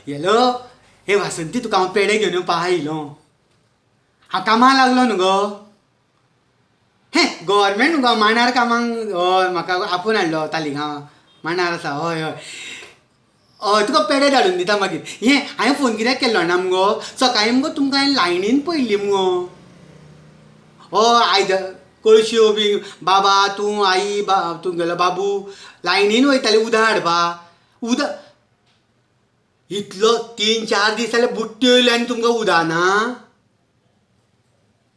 Yellow हे वासंती तुका हांव पेडे घेवन येवपा आयलो. हांव कामाक लागलो न्हू गो. हें गव्हर्मेंट न्हू गो मांडार कामांक. हय म्हाका आपूण हाडलो तालिगांव मांडार आसा. हय हय हय तुका पेडे धाडून दिता मागीर. हांवें फोन कित्याक केल्लो जाणा मुगो, सकाळीं मुगो तुमकां हांवें लायनीन पळयल्ली मुगो. हय कळश्यो बी बाबा तूं आई तुगेलो बाबू लायनीन वयताले उदक हाडपा. इतलो 3-4 दीस जाले बुट्ट्यो येयल्यो आनी तुमकां उदक ना.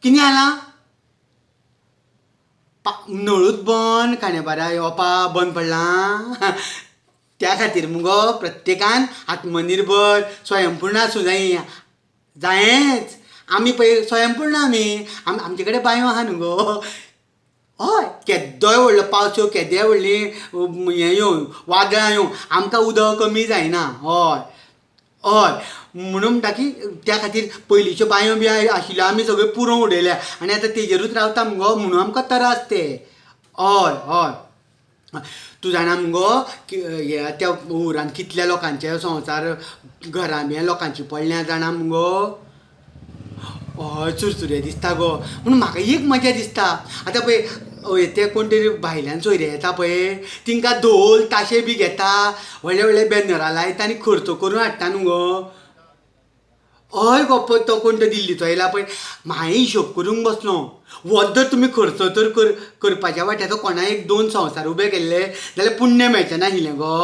कितें जालां? नळूच बंद, खांडेपारा येवपा बंद पडलां. त्या खातीर मुगो प्रत्येकान आत्मनिर्भर स्वयंपूर्ण आसूं जायी. जायेंच आमी पळय स्वयंपूर्ण आमचे कडेन बांयो आहा न्हू गो. हय केद्दोय व्हडलो पावस येवं केदेंय व्हडलीं हें येवं वादळां येवं आमकां उदक कमी जायना. हय हय म्हणून म्हणटा की त्या खातीर पयलींच्यो बांयो बी आशिल्ल्यो आमी सगळ्यो पुरोवन उडयल्या आनी आतां तेजेरूच रावता मुगो म्हणून आमकां त्रास ते. हय हय तूं जाणा मुगो हे त्या हुरान कितल्या लोकांचे संवसार घरां बी लोकांची पडल्या जाणा मुगो. हय चुरचुरे दिसता गो. म्हणून म्हाका एक मजा दिसता आतां पळय ते कोण तरी भायल्यान सोयरे येता पळय तिंकां धोल ताशे बी घेता व्हडले व्हडले बॅनरां लायता आनी खर्च करून हाडटा न्हू गो. हय गो तो कोण तो दिल्लीचो येयला पळय हांवें हिशोब करूंक बसलो. वच जर तुमी खर्च तर करपाच्या वाट्याचो कोणा 1-2 संवसार उबे केल्ले जाल्यार पुण्य मेळचें नाशिल्लें गो.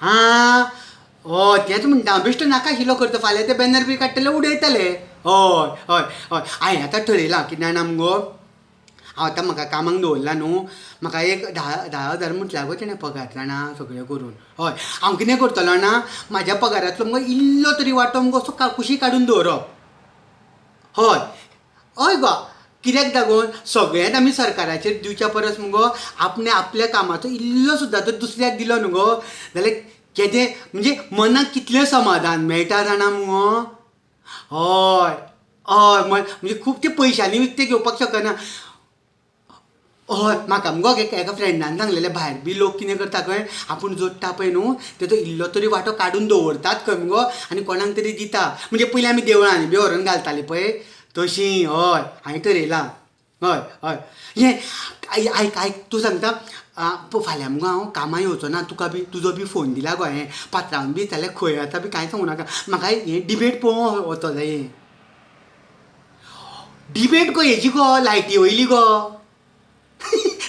हय तेंच म्हणटा हांव बेश्टो नाका आशिल्लो खर्च फाल्यां ते बॅनर बी काडटले उडयतले. हय हय हय हांवें आतां थरयलां कितें जाणा मुगो हांव आतां म्हाका कामाक दवरला न्हू म्हाका एक 10,000 म्हटल्यार गो तेणें पगार जाणा सगळें करून. हय हांव कितें करतलो जाणा म्हाज्या पगारांतलो मुगो इल्लो तरी वांटो मुगो असो कुशी काडून दवरप. हय हय गो कित्याक लागून सगळेंच आमी सरकाराचेर दिवच्या परस मुगो आपल्या कामाचो इल्लो सुद्दां तर दुसऱ्याक दिलो न्हू गो जाल्यार केदें म्हणजे मनाक कितलें समाधान मेळटा जाणा मुगो. हय हय म्हणजे खूब ते पयशांनी विकतें घेवपाक शकना. हय म्हाका मुगो एका फ्रेंडान सांगलेलें भायर बी लोक कितें करता खंय आपूण जोडटा पळय न्हू तेजो इल्लो तरी वांटो काडून दवरतात खंय मुगो आनी कोणाक तरी दिता. म्हणजे पयलीं आमी देवळांनी बी व्हरोन घालतालीं पळय तशीं. हय हांवें थरयलां. हय हय हें आयक तूं सांगता फाल्यां मुगो हांव कामां येवचो ना तुजो बी फोन दिला गो हांवें पात्रांवन बी जाल्यार खंय आतां बी कांय सांगू नाका म्हाका हें डिबेट पळोवंक वचो जाय. डिबेट गो हेजी गो लायटी वयली गो.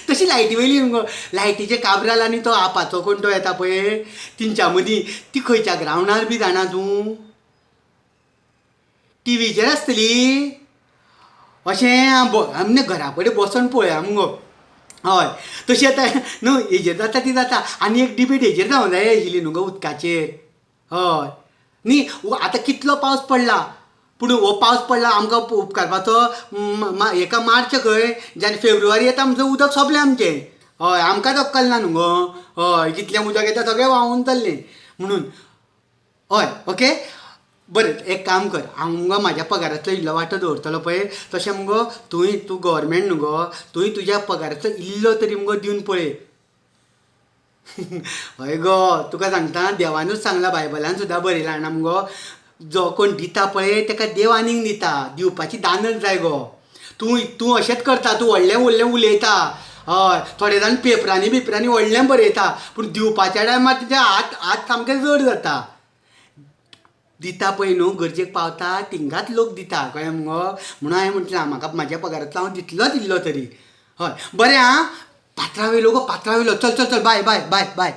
तशी लायटी वयली न्हू गो लायटीचे काबराल आनी तो आपाचो कोण तो येता पळय तिंच्या मदीं ती खंयच्या ग्रावंडार बी जाणा तूं टिवीचेर आसतली. अशें आमने घरा कडेन बसोन पळया मुगो. हय तशी आतां न्हू हेजेर जाता ती जाता आनी एक डिबेट हेजेर जावं जाय आशिल्ली न्हू गो उदकाचेर. हय न्ही आतां कितलो पावस पडला पूण हो पावस पडला आमकां उपकारपाचो हेका मार्च खंय जाल्यार फेब्रुवारी येता म्हणजे उदक सोंपलें आमचें. हय आमकांच अक्कल ना न्हू गो. हय कितलें उदक येता सगळें व्हांवून चल्लें म्हणून. हय ओके बरें एक काम कर हांव मुगो म्हाज्या पगारांतलो इल्लो वांटो दवरतलो पळय तशें मुगो तूं गव्हर्मेंट न्हू गो तुंय तुज्या पगाराचो इल्लो तरी मुगो दिवन पळय. हय गो तुका सांगता देवानूच सांगलां बायबलान सुद्दां बरयलां जाणा मुगो जो कोण दिता पळय ताका देव आनीक दिता. दिवपाची दानच जाय गो. तूं अशेंच करता तूं व्हडलें व्हडलें उलयता. हय थोडे जाण पेपरांनी व्हडलें बरयता पूण दिवपाच्या टायमार तुजे हात सामके जड जाता. दिता पळय न्हू गरजेक पावता तिंगाच लोक दिता कळ्ळें मुगो. म्हणून हांवें म्हटलां म्हाका म्हाज्या पगारांतलो हांव दितलोच इल्लो तरी. हय बरें आं पात्रां वयलो गो पात्रां वयलो चल चल चल बाय बाय बाय बाय.